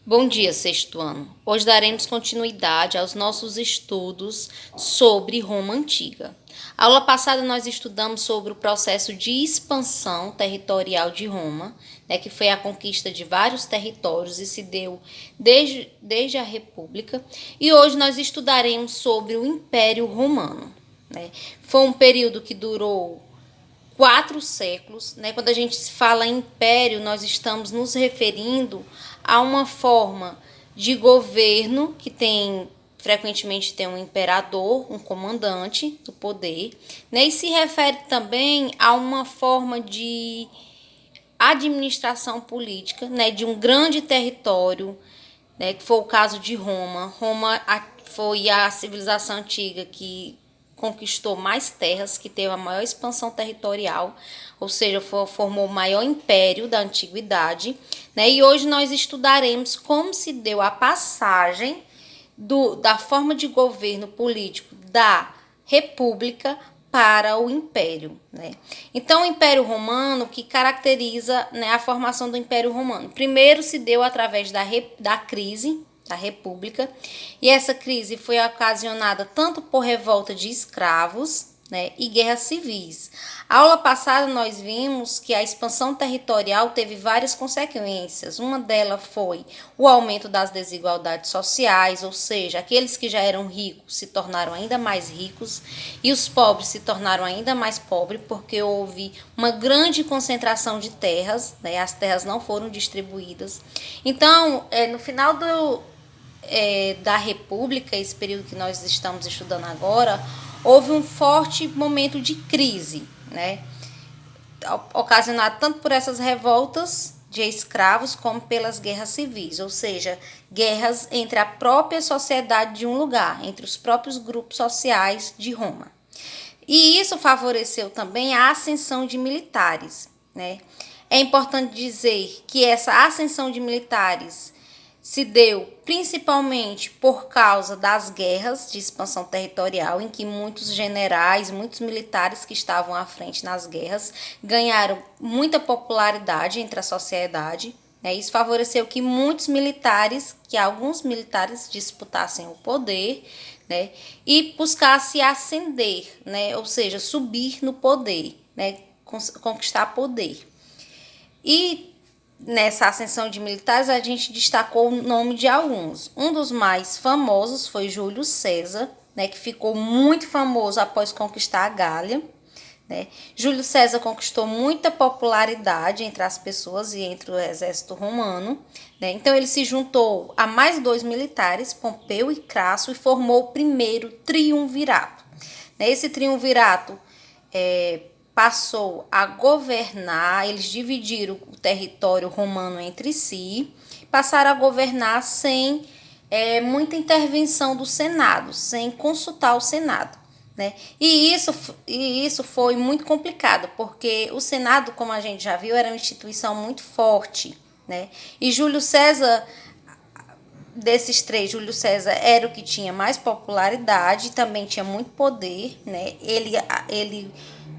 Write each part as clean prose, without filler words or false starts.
Bom dia, sexto ano. Hoje daremos continuidade aos nossos estudos sobre Roma Antiga. A aula passada nós estudamos sobre o processo de expansão territorial de Roma, que foi a conquista de vários territórios e se deu desde a República. E hoje nós estudaremos sobre o Império Romano. Foi um período que durou 4 séculos. Quando a gente fala império, nós estamos nos referindo a uma forma de governo que frequentemente tem um imperador, um comandante do poder, e se refere também a uma forma de administração política, de um grande território, que foi o caso de Roma. Roma foi a civilização antiga que conquistou mais terras, que teve a maior expansão territorial, ou seja, formou o maior império da antiguidade. E hoje nós estudaremos como se deu a passagem da forma de governo político da República para o Império. Então, o Império Romano, que caracteriza a formação do Império Romano, primeiro se deu através da crise da República, e essa crise foi ocasionada tanto por revolta de escravos, e guerras civis. A aula passada nós vimos que a expansão territorial teve várias consequências. Uma delas foi o aumento das desigualdades sociais, ou seja, aqueles que já eram ricos se tornaram ainda mais ricos e os pobres se tornaram ainda mais pobres, porque houve uma grande concentração de terras, as terras não foram distribuídas. Então, no final da República, esse período que nós estamos estudando agora, houve um forte momento de crise, ocasionado tanto por essas revoltas de escravos como pelas guerras civis, ou seja, guerras entre a própria sociedade de um lugar, entre os próprios grupos sociais de Roma. E isso favoreceu também a ascensão de militares. É importante dizer que essa ascensão de militares se deu principalmente por causa das guerras de expansão territorial, em que muitos generais, muitos militares que estavam à frente nas guerras ganharam muita popularidade entre a sociedade. Isso favoreceu que alguns militares disputassem o poder, e buscassem ascender, ou seja, subir no poder, conquistar poder. E nessa ascensão de militares, a gente destacou o nome de alguns. Um dos mais famosos foi Júlio César, que ficou muito famoso após conquistar a Gália. Júlio César conquistou muita popularidade entre as pessoas e entre o exército romano. Então, ele se juntou a mais 2 militares, Pompeu e Crasso, e formou o primeiro triunvirato. Esse triunvirato passou a governar, eles dividiram o território romano entre si, passaram a governar sem muita intervenção do Senado, sem consultar o Senado. E isso foi muito complicado, porque o Senado, como a gente já viu, era uma instituição muito forte. E Júlio César, desses 3, Júlio César era o que tinha mais popularidade, também tinha muito poder. Ele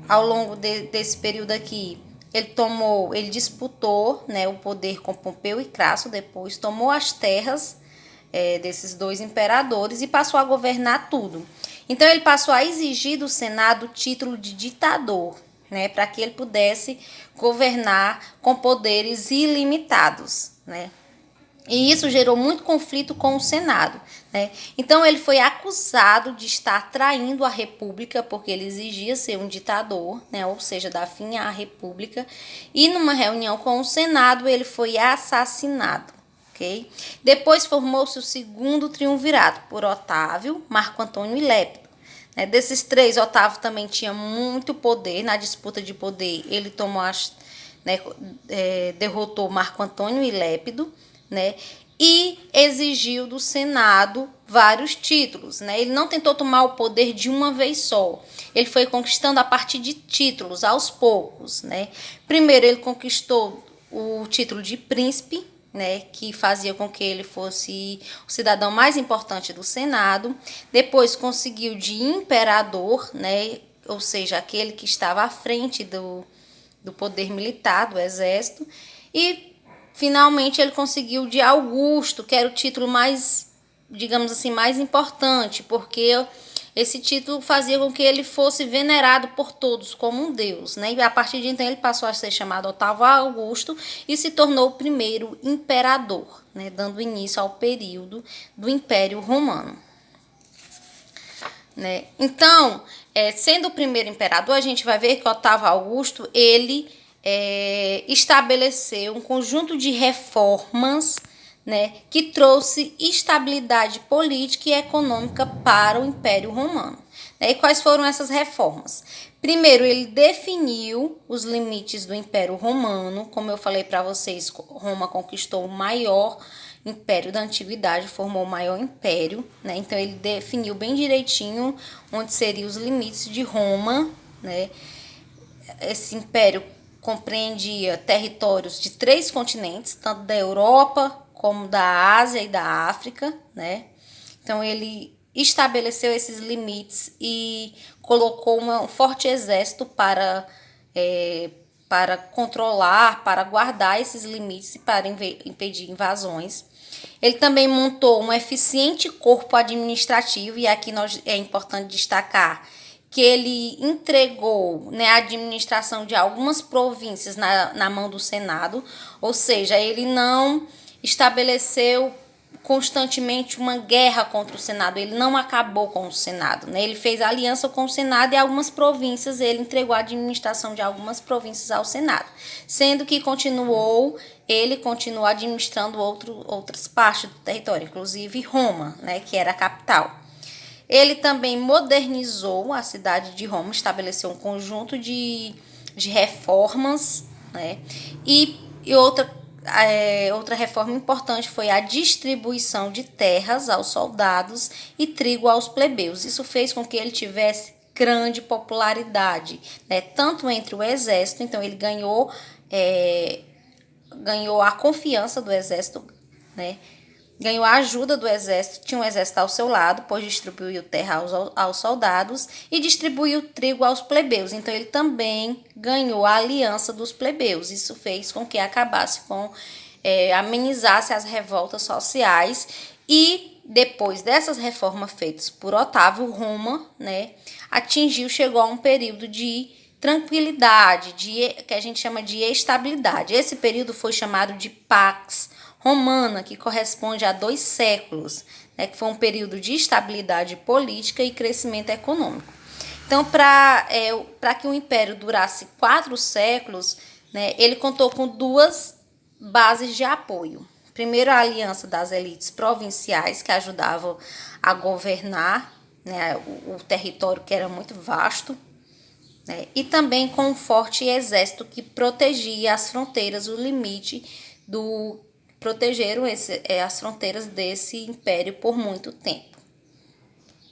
ao longo desse período aqui, ele disputou o poder com Pompeu e Crasso, depois tomou as terras desses 2 imperadores e passou a governar tudo. Então, ele passou a exigir do Senado o título de ditador, para que ele pudesse governar com poderes ilimitados. E isso gerou muito conflito com o Senado. Então, ele foi acusado de estar traindo a República, porque ele exigia ser um ditador, ou seja, dar fim à República. E numa reunião com o Senado, ele foi assassinado. Okay? Depois formou-se o segundo triunvirato, por Otávio, Marco Antônio e Lépido. Desses 3, Otávio também tinha muito poder na disputa de poder. Ele derrotou Marco Antônio e Lépido, e exigiu do Senado vários títulos. Ele não tentou tomar o poder de uma vez só. Ele foi conquistando a partir de títulos, aos poucos. Primeiro, ele conquistou o título de príncipe, que fazia com que ele fosse o cidadão mais importante do Senado. Depois, conseguiu de imperador, ou seja, aquele que estava à frente do poder militar, do exército. E finalmente ele conseguiu de Augusto, que era o título mais, digamos assim, mais importante, porque esse título fazia com que ele fosse venerado por todos como um deus, né? E a partir de então ele passou a ser chamado Otávio Augusto e se tornou o primeiro imperador, né? Dando início ao período do Império Romano. Né? Então, sendo o primeiro imperador, a gente vai ver que Otávio Augusto ele estabeleceu um conjunto de reformas, né, que trouxe estabilidade política e econômica para o Império Romano. E quais foram essas reformas? Primeiro, ele definiu os limites do Império Romano. Como eu falei para vocês, Roma conquistou o maior império da antiguidade, formou o maior império, né? Então ele definiu bem direitinho onde seriam os limites de Roma, né? Esse império compreendia territórios de 3 continentes, tanto da Europa como da Ásia e da África, né? Então ele estabeleceu esses limites e colocou um forte exército para controlar, para guardar esses limites e para impedir invasões. Ele também montou um eficiente corpo administrativo, e aqui é importante destacar que ele entregou, né, a administração de algumas províncias na mão do Senado, ou seja, ele não estabeleceu constantemente uma guerra contra o Senado, ele não acabou com o Senado, né? Ele fez aliança com o Senado e algumas províncias, ele entregou a administração de algumas províncias ao Senado, sendo que ele continuou administrando outras partes do território, inclusive Roma, né, que era a capital. Ele também modernizou a cidade de Roma, estabeleceu um conjunto de reformas, né, e outra reforma importante foi a distribuição de terras aos soldados e trigo aos plebeus. Isso fez com que ele tivesse grande popularidade, né? Tanto entre o exército, então ele ganhou a confiança do exército, né? Ganhou a ajuda do exército, tinha um exército ao seu lado, pois distribuiu terra aos soldados e distribuiu trigo aos plebeus. Então ele também ganhou a aliança dos plebeus. Isso fez com que acabasse amenizasse as revoltas sociais. E depois dessas reformas feitas por Otávio, Roma, né, chegou a um período de tranquilidade, que a gente chama de estabilidade. Esse período foi chamado de Pax Romana, que corresponde a 2 séculos, né, que foi um período de estabilidade política e crescimento econômico. Então, para que o império durasse 4 séculos, né, ele contou com 2 bases de apoio. Primeiro, a aliança das elites provinciais, que ajudavam a governar, né, o território, que era muito vasto, né, e também com um forte exército que protegia as fronteiras, o limite protegeram as fronteiras desse império por muito tempo.